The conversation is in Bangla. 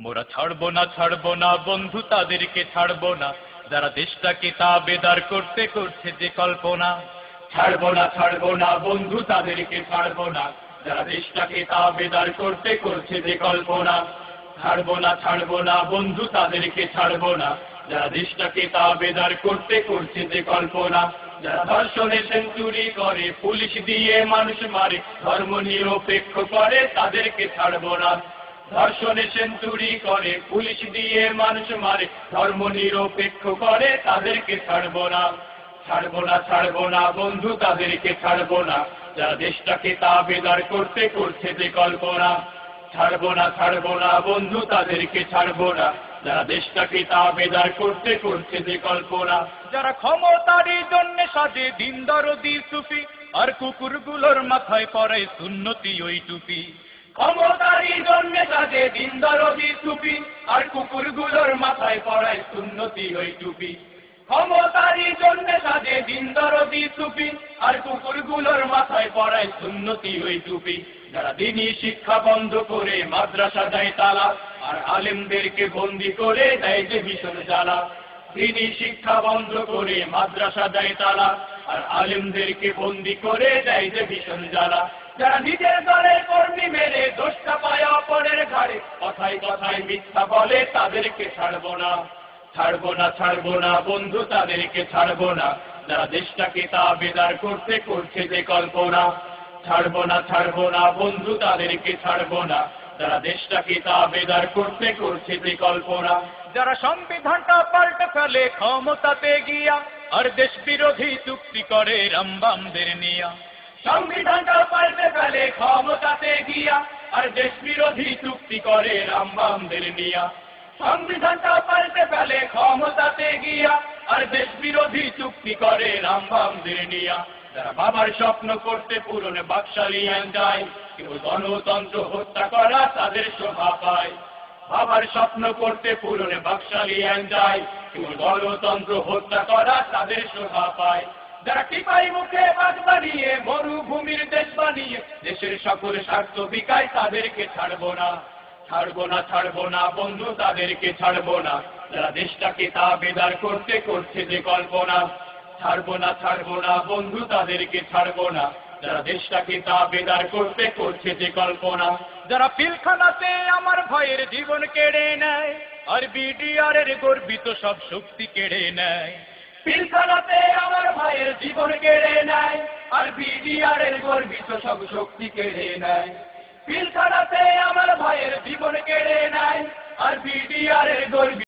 মোরা ছাড়বো না বন্ধু তাদেরকে ছাড়বো না, যারা দেশটাকে তাবেদার করতে করছে যে কল্পনা। ছাড়বো না বন্ধু তাদেরকে ছাড়বো না, যারা দেশটাকে তাবেদার করতে করছে যে কল্পনা। ছাড়বো না বন্ধু তাদেরকে ছাড়বো না, যারা দেশটাকে তাবেদার করতে করছে যে কল্পনা। যারা ধর্ষণে সেঞ্চুরি করে, পুলিশ দিয়ে মানুষ মারে, ধর্ম নিরপেক্ষ করে, তাদেরকে ছাড়বো না। ধর্ষণে সেঞ্চুরি করে, পুলিশ দিয়ে মানুষ মারে, ধর্ম নিরপেক্ষ করে, তাদেরকে ছাড়বো না। ছাড়বো না বন্ধু তাদেরকে ছাড়বো না, যারা দেশটাকে তাবেদার করতে করছে যে কল্পনা। ছাড়বো না বন্ধু তাদেরকে ছাড়বো না, যারা দেশটাকে তাবেদার করতে করছে যে কল্পনা। যারা ক্ষমতারই জন্য সাজে দিন দরদি সুফি, আর কুকুরগুলোর মাথায় পড়ায় সুন্নতি ওই টুপি। ক্ষমতারই জন্য সাজে দিন দরদি সুফি, আর কুকুরগুলোর মাথায় পড়ায় সুন্নতি ওই টুপি। ক্ষমতারই জন্য সাজে দিন দরদি সুফি, আর কুকুরগুলোর মাথায় পড়ায় সুন্নতি ওই টুপি। যারা দ্বীনি শিক্ষা বন্ধ করে মাদ্রাসা দেয় তালা, আর আলেমদেরকে বন্দি করে দেয় যে ভীষণ জ্বালা। দ্বীনি শিক্ষা বন্ধ করে মাদ্রাসা দেয় তালা, আর আলেমদেরকে বন্দি করে দেয় যে ভীষণ জ্বালা। যারা নিজের দলের কর্মী মেরে দোষটা পায় অপরের ঘাড়ে, কথায় কথায় মিথ্যা বলে, তাদেরকে ছাড়বো না বন্ধু তাদেরকে ছাড়বো না, যারা দেশটাকে তাবেদার করতে করছে যে কল্পনা। ছাড়বো না বন্ধু তাদেরকে ছাড়বো না, যারা দেশটাকে তাবেদার করতে করছে যে কল্পনা। যারা সংবিধানটা পাল্টে ফেলে ক্ষমতাতে গিয়া, আর দেশ বিরোধী চুক্তি করে রামবামদের নিয়া। সংবিধানটা পাল্টে ফেলে ক্ষমতাতে গিয়া, আর দেশ বিরোধী চুক্তি করে রামবামদের নিয়া। সংবিধানটা পাল্টে ফেলে ক্ষমতাতে গিয়া, আর দেশ বিরোধী চুক্তি করে রামবামদের নিয়া। যারা বাবার স্বপ্ন করতে পূরণে বাকশালী আইন যায়, কেউ গণতন্ত্র হত্যা করা তাদের শোভা পায়। বাবার স্বপ্ন করতে পূরণে বাকশালী আইন যায়, কেউ গণতন্ত্র হত্যা করা তাদের শোভা পায়। যারা টিপাই মুখে বাদ বানিয়ে মরুভূমির দেশ বানিয়ে দেশের সকল স্বার্থ বিকায়, তাদেরকে ছাড়বো না বন্ধু তাদেরকে ছাড়বো না, যারা দেশটাকে তাবেদার করতে করছে যে কল্পনা। ছাড়বো না বন্ধু তাদেরকে ছাড়বো না, যারা দেশটাকে তাবেদার করতে করছে যে কল্পনা। যারা পিলখানাতে আমার ভাইয়ের জীবন কেড়ে নেয়, আর বিডিআরের গর্বিত সব শক্তি কেড়ে নেয়। পিলখানাতে আমার ভাইয়ের জীবন কেড়ে নেয়, আর বিডিআরের গর্বিত সব শক্তি কেড়ে নেয়। পিলখানাতে আমার ভাইয়ের জীবন কেড়ে নেয়, আর বিডিআরের গর্বিত